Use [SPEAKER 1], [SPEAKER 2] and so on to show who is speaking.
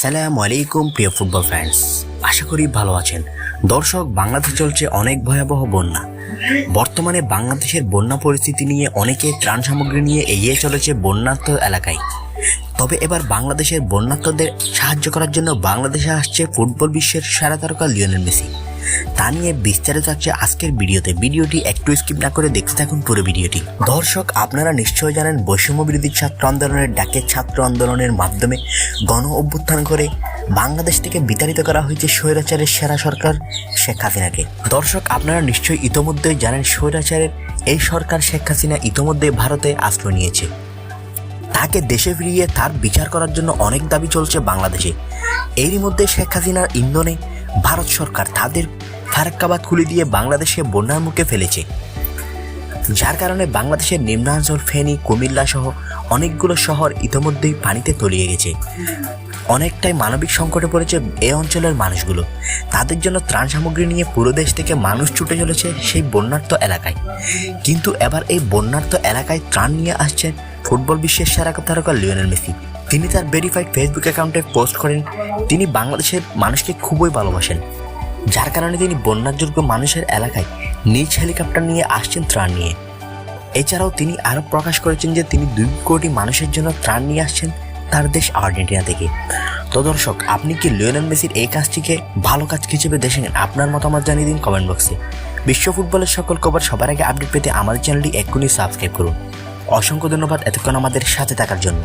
[SPEAKER 1] আসসালামু আলাইকুম প্রিয় ফুটবল ফ্যান্স, আশা করি ভালো আছেন। দর্শক, বাংলাদেশে চলছে অনেক ভয়াবহ বন্যা। বর্তমানে বাংলাদেশের বন্যা পরিস্থিতি নিয়ে অনেকে ত্রাণ সামগ্রী নিয়ে এগিয়ে চলেছে বন্যার্ত এলাকায়। তবে এবার বাংলাদেশের বন্যার্তদের সাহায্য করার জন্য বাংলাদেশে আসছে ফুটবল বিশ্বের সেরা তারকা লিওনেল মেসি। তা নিয়ে বিস্তারিত আছে আজকের ভিডিওটি একটু স্কিপ না করে দেখতে থাকুন পুরো ভিডিওটি। দর্শক, আপনারা নিশ্চয়ই জানেন বৈষম্য বিরোধী ছাত্র আন্দোলনের ডাকে ছাত্র আন্দোলনের মাধ্যমে গণ অভ্যুত্থান করে বাংলাদেশ থেকে বিতাড়িত করা হয়েছে স্বৈরাচারের সেরা সরকার শেখ হাসিনাকে। দর্শক, আপনারা নিশ্চয়ই ইতোমধ্যেই জানেন স্বৈরাচারের এই সরকার শেখ হাসিনা ইতোমধ্যেই ভারতে আশ্রয় নিয়েছে। তাকে দেশে ফিরিয়ে তার বিচার করার জন্য অনেক দাবি চলছে বাংলাদেশে। এরই মধ্যে শেখ হাসিনার ইন্ধনে ভারত সরকার তাদের ফারাক্কাবাদ খুলে দিয়ে বাংলাদেশে বন্যার মুখে ফেলেছে, যার কারণে বাংলাদেশের নিম্নাঞ্চল ফেনী, কুমিল্লা সহ অনেকগুলো শহর ইতিমধ্যেই পানিতে তলিয়ে গেছে। অনেকটাই মানবিক সংকটে পড়েছে এই অঞ্চলের মানুষগুলো। তাদের জন্য ত্রাণ সামগ্রী নিয়ে পুরো দেশ থেকে মানুষ ছুটে চলেছে সেই বন্যার্ত এলাকায়। কিন্তু এবার এই বন্যার্ত এলাকায় ত্রাণ নিয়ে আসছেন ফুটবল বিশ্বের সেরা তারকা লিওনেল মেসি। তিনি তার ভেরিফাইড ফেসবুক অ্যাকাউন্টে পোস্ট করেন তিনি বাংলাদেশের মানুষকে খুবই ভালোবাসেন, যার কারণে তিনি বন্যাযোগ্য মানুষের এলাকায় নিজ হেলিকপ্টার নিয়ে আসছেন ত্রাণ নিয়ে। এছাড়াও তিনি আরও প্রকাশ করেছেন যে তিনি 2 কোটি মানুষের জন্য ত্রাণ নিয়ে আসছেন তার দেশ আর্জেন্টিনা থেকে। তো দর্শক, আপনি কি লিওনেল মেসির এই কাজটিকে ভালো কাজ হিসেবে দেখেন? আপনার মতামত জানিয়ে দিন কমেন্ট বক্সে। বিশ্ব ফুটবলের সকল খবর সবার আগে আপডেট পেতে আমাদের চ্যানেলটি এক্ষুনি সাবস্ক্রাইব করুন। অসংখ্য ধন্যবাদ এতক্ষণ আমাদের সাথে থাকার জন্য।